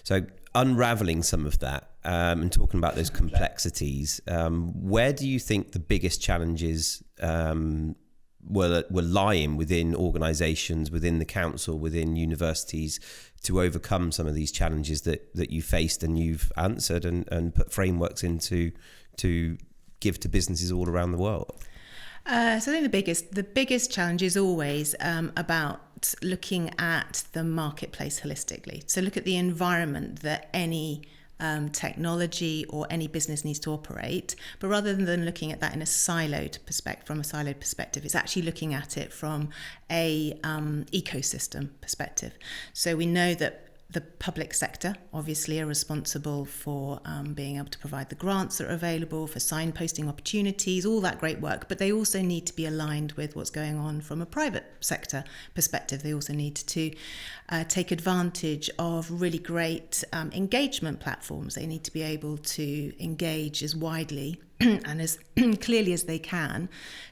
So unraveling some of that and talking about those complexities, where do you think the biggest challenges were lying within organisations, within the council, within universities, to overcome some of these challenges that you faced and you've answered and put frameworks into to give to businesses all around the world? So I think the biggest challenge is always about looking at the marketplace holistically. So look at the environment that any technology or any business needs to operate, but rather than looking at that in a siloed perspective, it's actually looking at it from a ecosystem perspective. So we know that the public sector obviously are responsible for being able to provide the grants that are available, for signposting opportunities, all that great work, but they also need to be aligned with what's going on from a private sector perspective. They also need to take advantage of really great engagement platforms. They need to be able to engage as widely and as clearly as they can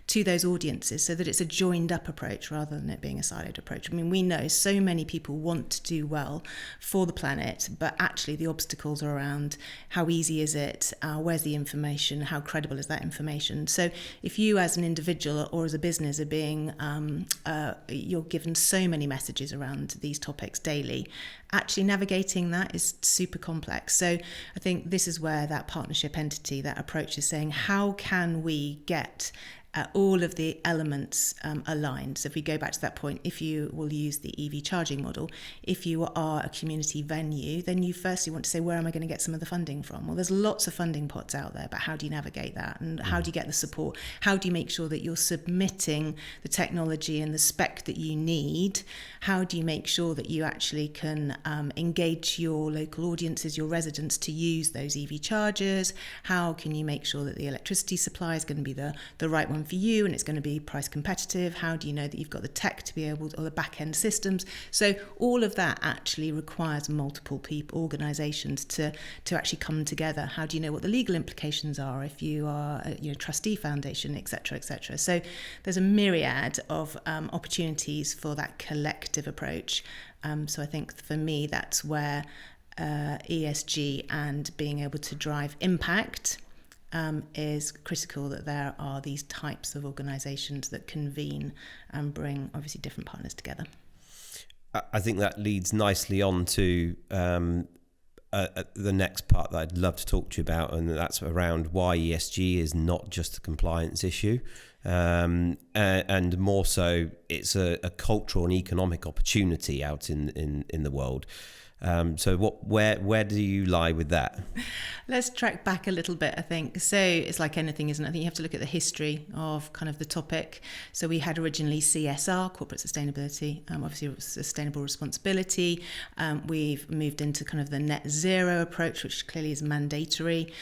to those audiences, so that it's a joined up approach rather than it being a siloed approach. I mean, we know so many people want to do well for the planet, but actually the obstacles are around how easy is it, where's the information, how credible is that information. So if you as an individual or as a business are being, you're given so many messages around these topics daily, actually navigating that is super complex. So I think this is where that partnership entity, that approach is saying, how can we get all of the elements aligned? So if we go back to that point, if you will use the EV charging model, if you are a community venue, then you firstly want to say, where am I going to get some of the funding from? Well, there's lots of funding pots out there, but how do you navigate that? And how do you get the support? How do you make sure that you're submitting the technology and the spec that you need? How do you make sure that you actually can engage your local audiences, your residents, to use those EV chargers? How can you make sure that the electricity supply is going to be the right one for you and it's going to be price competitive? How do you know that you've got the tech to be able to, or the back end systems? So all of that actually requires multiple people, organisations to actually come together. How do you know what the legal implications are if you are a trustee foundation, etc., etc.? So there's a myriad of opportunities for that collective approach. So I think for me that's where ESG and being able to drive impact is critical, that there are these types of organisations that convene and bring obviously different partners together. I think that leads nicely on to the next part that I'd love to talk to you about, and that's around why ESG is not just a compliance issue, and more so it's a cultural and economic opportunity out in the world. So where do you lie with that? Let's track back a little bit, I think. So it's like anything, isn't it? I think you have to look at the history of kind of the topic. So we had originally CSR, corporate sustainability, obviously sustainable responsibility. We've moved into kind of the net zero approach, which clearly is mandatory.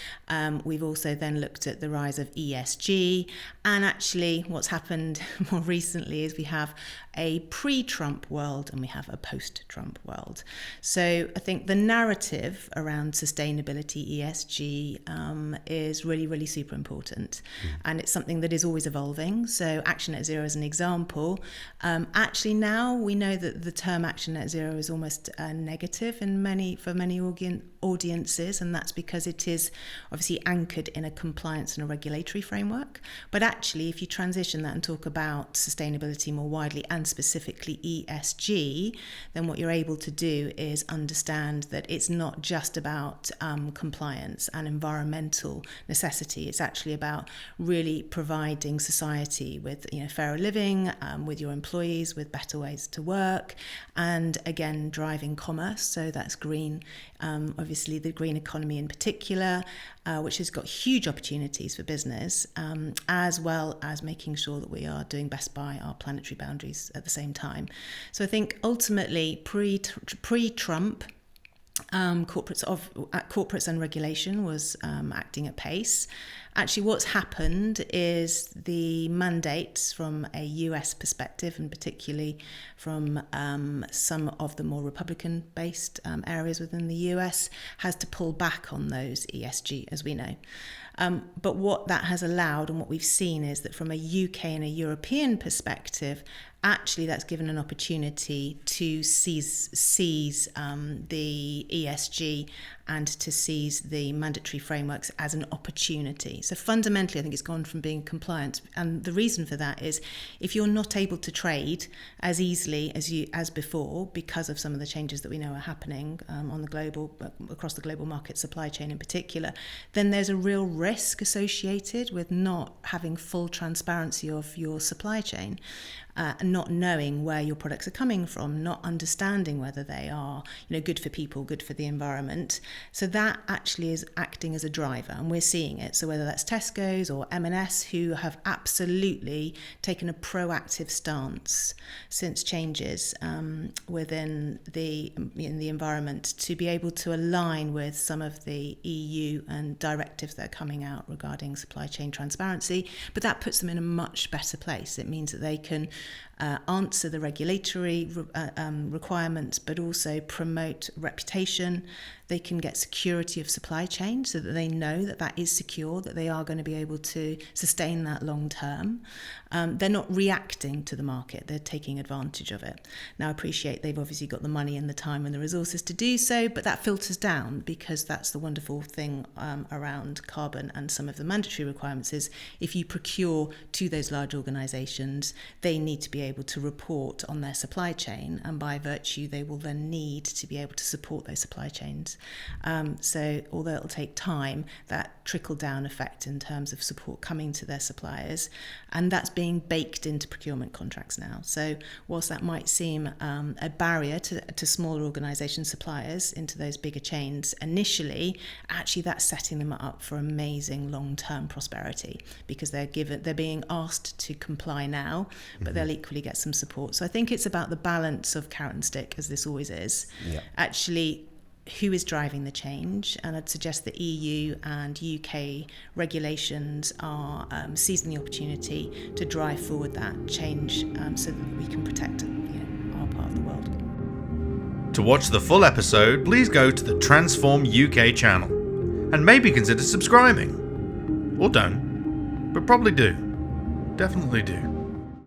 We've also then looked at the rise of ESG. And actually what's happened more recently is we have a pre-Trump world and we have a post-Trump world. So I think the narrative around sustainability, ESG, is really, really super important. And it's something that is always evolving. So Action Net Zero is an example. Actually now we know that the term Action Net Zero is almost negative for many audiences, and that's because it is obviously anchored in a compliance and a regulatory framework. But actually, if you transition that and talk about sustainability more widely and specifically ESG, then what you're able to do is understand that it's not just about compliance and environmental necessity. It's actually about really providing society with fairer living, with your employees, with better ways to work, and again driving commerce. So that's green, obviously the green economy in particular, which has got huge opportunities for business, as well as making sure that we are doing best by our planetary boundaries at the same time. So I think ultimately pre-Trump, corporates and regulation was acting at pace. Actually, what's happened is the mandates from a US perspective, and particularly from some of the more Republican-based areas within the US, has to pull back on those ESG, as we know. But what that has allowed and what we've seen is that from a UK and a European perspective, actually that's given an opportunity to seize the ESG and to seize the mandatory frameworks as an opportunity. So fundamentally, I think it's gone from being compliant. And the reason for that is if you're not able to trade as easily as before because of some of the changes that we know are happening across the global market supply chain in particular, then there's a real risk associated with not having full transparency of your supply chain. Not knowing where your products are coming from, not understanding whether they are, good for people, good for the environment. So that actually is acting as a driver, and we're seeing it. So whether that's Tesco's or M&S, who have absolutely taken a proactive stance since changes within the environment to be able to align with some of the EU and directives that are coming out regarding supply chain transparency, but that puts them in a much better place. It means that they can answer the regulatory requirements, but also promote reputation. They can get security of supply chain so that they know that that is secure, that they are going to be able to sustain that long term. They're not reacting to the market, they're taking advantage of it. Now, I appreciate they've obviously got the money and the time and the resources to do so, but that filters down, because that's the wonderful thing around carbon and some of the mandatory requirements is if you procure to those large organisations, they need to be able to report on their supply chain, and by virtue they will then need to be able to support those supply chains. So although it'll take time, that trickle down effect in terms of support coming to their suppliers, and that's being baked into procurement contracts now. So whilst that might seem a barrier to smaller organisation suppliers into those bigger chains initially, actually that's setting them up for amazing long-term prosperity, because they're being asked to comply now, but they'll equally get some support. So I think it's about the balance of carrot and stick, as this always is. Yeah. Actually, who is driving the change? And I'd suggest the EU and UK regulations are seizing the opportunity to drive forward that change so that we can protect our part of the world. To watch the full episode, please go to the Transform UK channel and maybe consider subscribing. Or don't, but probably do. Definitely do.